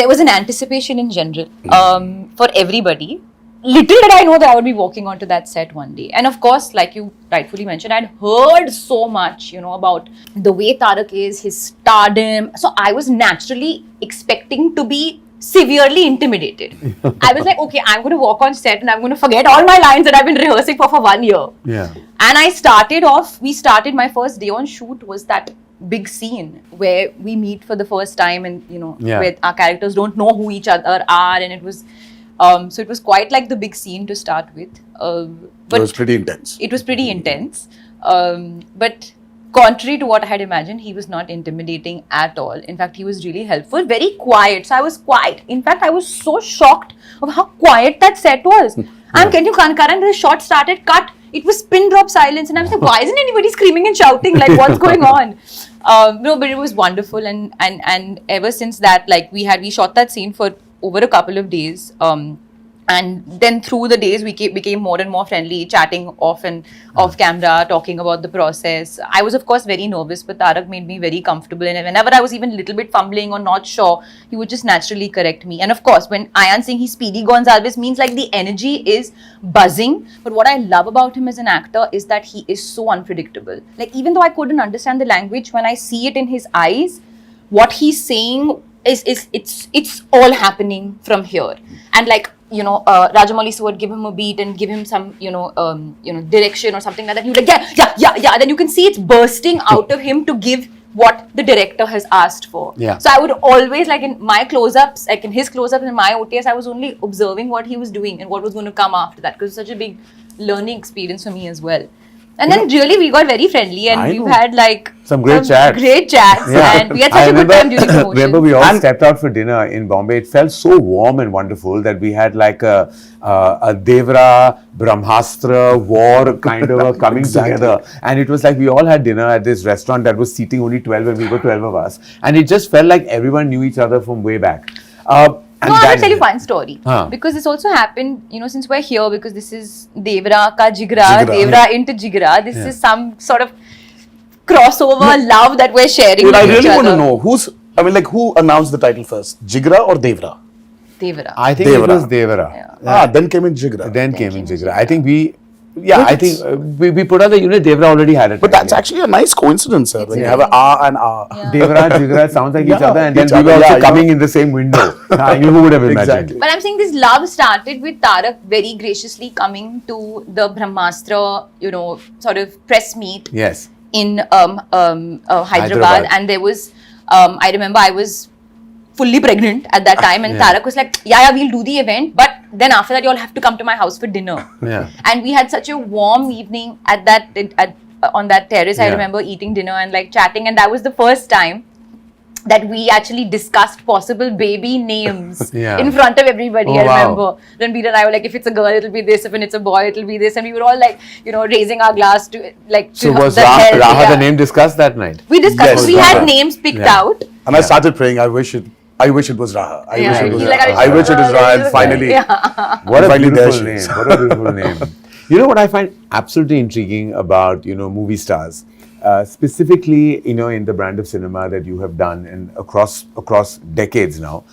there was an anticipation in general for everybody. Little did I know that I would be walking onto that set one day. And of course, like you rightfully mentioned, I'd heard so much, about the way Tarak is, his stardom. So I was naturally expecting to be severely intimidated. I was like, okay, I'm going to walk on set and I'm going to forget all my lines that I've been rehearsing for 1 year. Yeah. And we started my first day on shoot was that big scene where we meet for the first time and, where our characters don't know who each other are. And it was... so it was quite like the big scene to start with. But it was pretty intense. It was pretty intense. But contrary to what I had imagined, he was not intimidating at all. In fact, he was really helpful, very quiet. So I was quiet. In fact, I was so shocked of how quiet that set was. Karan, the shot started, cut. It was pin drop silence. And I was like, why isn't anybody screaming and shouting? Like, what's going on? No, but it was wonderful. And ever since that, like, we shot that scene for over a couple of days, and then through the days we became more and more friendly, chatting off camera, talking about the process. I was of course very nervous, but Tarak made me very comfortable, and whenever I was even a little bit fumbling or not sure, he would just naturally correct me. And of course, when Ayan saying he's Speedy Gonzalez means like the energy is buzzing. But what I love about him as an actor is that he is so unpredictable. Like, even though I couldn't understand the language, when I see it in his eyes, what he's saying it's all happening from here. And like, Rajamouli would give him a beat and give him some, direction or something like that. You're like, yeah. Then you can see it's bursting out of him to give what the director has asked for. Yeah. So I would always, like in my close-ups, like in his close-ups and my OTS, I was only observing what he was doing and what was going to come after that, because it's such a big learning experience for me as well. And then really we got very friendly and we've had like some great chats. Yeah. And we had such a good time during promotion. Remember we all stepped out for dinner in Bombay. It felt so warm and wonderful that we had like a Devara, Brahmastra war kind of coming together. And it was like we all had dinner at this restaurant that was seating only 12 and we were 12 of us. And it just felt like everyone knew each other from way back. I will tell you one story. Because this also happened, since we're here, because this is Devara ka Jigra, Devara into Jigra. This is some sort of crossover love that we're sharing with I really each want to other. know, who announced the title first? Jigra or Devara? Devara. I think Devara. it was Devara. Yeah. Then came in Jigra. Then came in Jigra. I think we put out the unit. Devara already had it. But that's actually a nice coincidence, sir. When you have an R and R. Yeah. Devara, Jigra sounds like each other, and then each we were other, also yeah, coming in the same window. Who would have imagined? Exactly. But I'm saying this love started with Tarak very graciously coming to the Brahmastra, sort of press meet. Yes. In Hyderabad, and there was, I remember I was fully pregnant at that time, and Tarak was like, yeah, we'll do the event, but then after that you all have to come to my house for dinner. Yeah. And we had such a warm evening on that terrace. I remember eating dinner and like chatting, and that was the first time that we actually discussed possible baby names in front of everybody. I remember Ranbir and I were like, if it's a girl, it'll be this, if it's a boy, it'll be this, and we were all like, raising our glass to like. So was Raha the name discussed that night? We discussed. We had names picked out. And I started praying, I wish it was Raha. I wish it was Like, Raha. I wish it was Raha, and finally. What a finally beautiful name. What a beautiful name. You know what I find absolutely intriguing about, movie stars, specifically, in the brand of cinema that you have done and across decades now.